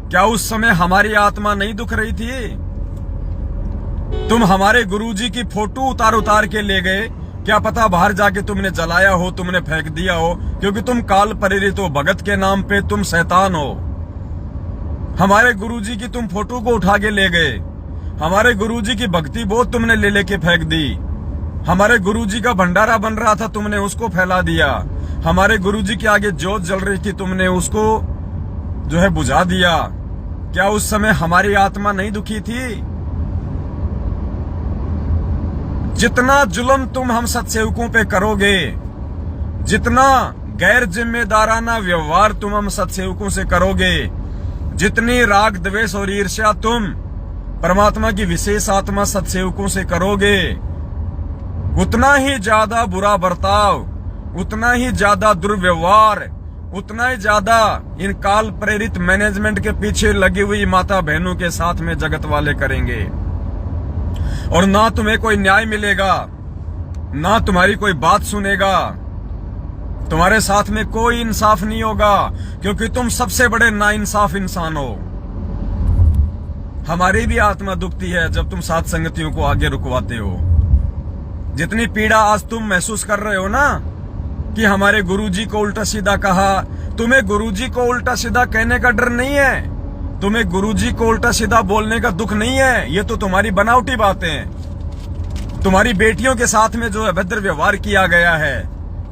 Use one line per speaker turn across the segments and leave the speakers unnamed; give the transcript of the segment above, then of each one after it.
क्या उस समय हमारी आत्मा नहीं दुख रही थी? तुम हमारे गुरुजी की फोटो उतार उतार के ले गए, क्या पता बाहर जाके तुमने जलाया हो, तुमने फेंक दिया हो, क्योंकि तुम काल प्रेरित हो, भगत के नाम पे तुम शैतान हो। हमारे गुरुजी की तुम फोटो को उठा के ले गए, हमारे गुरुजी की भक्ति बोध तुमने ले लेके फेंक दी, हमारे गुरुजी का भंडारा बन रहा था तुमने उसको फैला दिया, हमारे गुरुजी के आगे जोत जल रही थी तुमने उसको जो है बुझा दिया। क्या उस समय हमारी आत्मा नहीं दुखी थी? जितना जुल्म तुम हम सत्सेवकों पे करोगे, जितना गैर जिम्मेदाराना व्यवहार तुम हम सत्सेवकों से करोगे, जितनी राग द्वेष और ईर्ष्या तुम परमात्मा की विशेष आत्मा सत्सेवकों से करोगे, उतना ही ज्यादा बुरा बर्ताव, उतना ही ज्यादा दुर्व्यवहार, उतना ही ज्यादा इन काल प्रेरित मैनेजमेंट के पीछे लगी हुई माता बहनों के साथ में जगत वाले करेंगे। और ना तुम्हें कोई न्याय मिलेगा, ना तुम्हारी कोई बात सुनेगा, तुम्हारे साथ में कोई इंसाफ नहीं होगा, क्योंकि तुम सबसे बड़े नाइंसाफ इंसान हो। हमारी भी आत्मा दुखती है जब तुम साथ संगतियों को आगे रुकवाते हो। जितनी पीड़ा आज तुम महसूस कर रहे हो ना कि हमारे गुरुजी को उल्टा सीधा कहा, तुम्हें गुरुजी को उल्टा सीधा कहने का डर नहीं है, तुम्हें गुरुजी को उल्टा सीधा बोलने का दुख नहीं है, ये तो तुम्हारी बनावटी बातें हैं। तुम्हारी बेटियों के साथ में जो अभद्र व्यवहार किया गया है,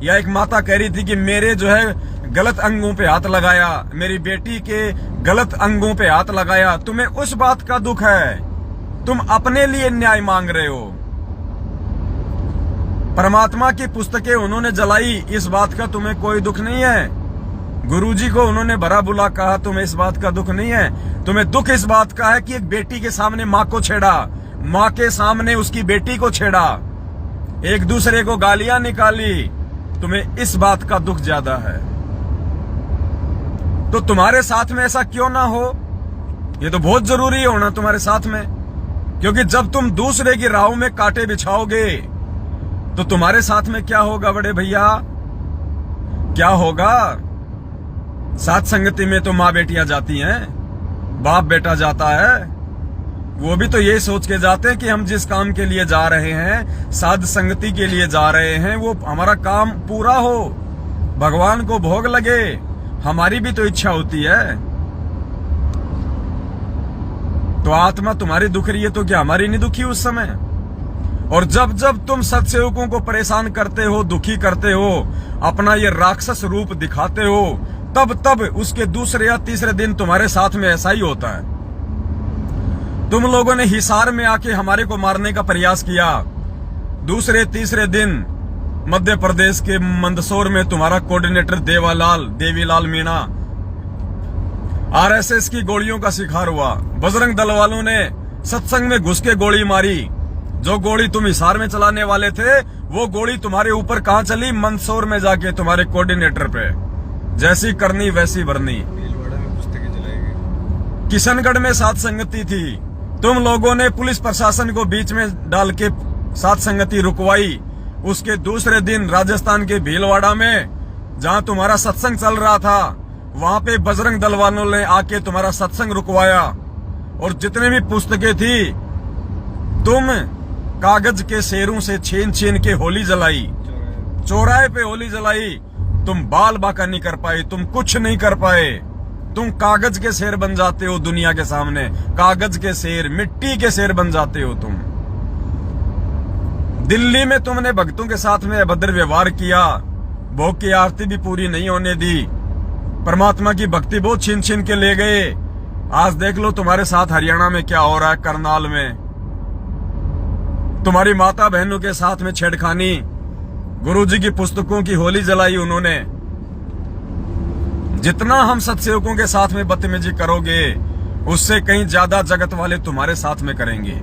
या एक माता कह रही थी कि मेरे जो है गलत अंगों पे हाथ लगाया, मेरी बेटी के गलत अंगों पे हाथ लगाया, तुम्हें उस बात का दुख है, तुम अपने लिए न्याय मांग रहे हो। परमात्मा की पुस्तकें उन्होंने जलाई, इस बात का तुम्हें कोई दुख नहीं है। गुरुजी को उन्होंने भरा बुला कहा, तुम्हें इस बात का दुख नहीं है। तुम्हें दुख इस बात का है कि एक बेटी के सामने माँ को छेड़ा, माँ के सामने उसकी बेटी को छेड़ा, एक दूसरे को गालियां निकाली, तुम्हें इस बात का दुख ज्यादा है। तो तुम्हारे साथ में ऐसा क्यों ना हो? ये तो बहुत जरूरी है होना तुम्हारे साथ में, क्योंकि जब तुम दूसरे की राहों में कांटे बिछाओगे तो तुम्हारे साथ में क्या होगा बड़े भैया? क्या होगा? साथ संगति में तो माँ बेटियां जाती हैं, बाप बेटा जाता है, वो भी तो ये सोच के जाते हैं कि हम जिस काम के लिए जा रहे हैं, साध संगति के लिए जा रहे हैं, वो हमारा काम पूरा हो, भगवान को भोग लगे। हमारी भी तो इच्छा होती है। तो आत्मा तुम्हारी दुख रही है तो क्या हमारी नहीं दुखी उस समय? और जब जब तुम सत्सेवकों को परेशान करते हो, दुखी करते हो, अपना ये राक्षस रूप दिखाते हो, तब तब उसके दूसरे या तीसरे दिन तुम्हारे साथ में ऐसा ही होता है। तुम लोगों ने हिसार में आके हमारे को मारने का प्रयास किया, दूसरे तीसरे दिन मध्य प्रदेश के मंदसौर में तुम्हारा कोऑर्डिनेटर देवीलाल मीणा आरएसएस की गोलियों का शिकार हुआ। बजरंग दल वालों ने सत्संग में घुस के गोली मारी। जो गोली तुम हिसार में चलाने वाले थे, वो गोली तुम्हारे ऊपर कहां चली? मंदसौर में जाके तुम्हारे कोऑर्डिनेटर पे। जैसी करनी वैसी भरनी।
भीलवाड़ा में पुस्तकें जलाई गई।
किशनगढ़ में साथ संगति थी, तुम लोगों ने पुलिस प्रशासन को बीच में डाल के साथ संगति रुकवाई। उसके दूसरे दिन राजस्थान के भीलवाड़ा में, जहां तुम्हारा सत्संग चल रहा था, वहां पे बजरंग दल वालों ने आके तुम्हारा सत्संग रुकवाया। और जितने भी पुस्तकें थी, तुम कागज के शेरों से छीन छीन के होली जलाई, चौराहे पे होली जलाई। तुम बाल बाका नहीं कर पाए, तुम कुछ नहीं कर पाए। तुम कागज के शेर बन जाते हो दुनिया के सामने, कागज के शेर, मिट्टी के शेर बन जाते हो तुम। दिल्ली में तुमने भक्तों के साथ में अभद्र व्यवहार किया, भोग की आरती भी पूरी नहीं होने दी, परमात्मा की भक्ति बहुत छीन छीन के ले गए। आज देख लो तुम्हारे साथ हरियाणा में क्या हो रहा है, करनाल में। तुम्हारी माता बहनों के साथ में छेड़खानी, गुरुजी की पुस्तकों की होली जलाई उन्होंने। जितना हम सत्सेवकों के साथ में बदतमीजी करोगे, उससे कहीं ज्यादा जगत वाले तुम्हारे साथ में करेंगे।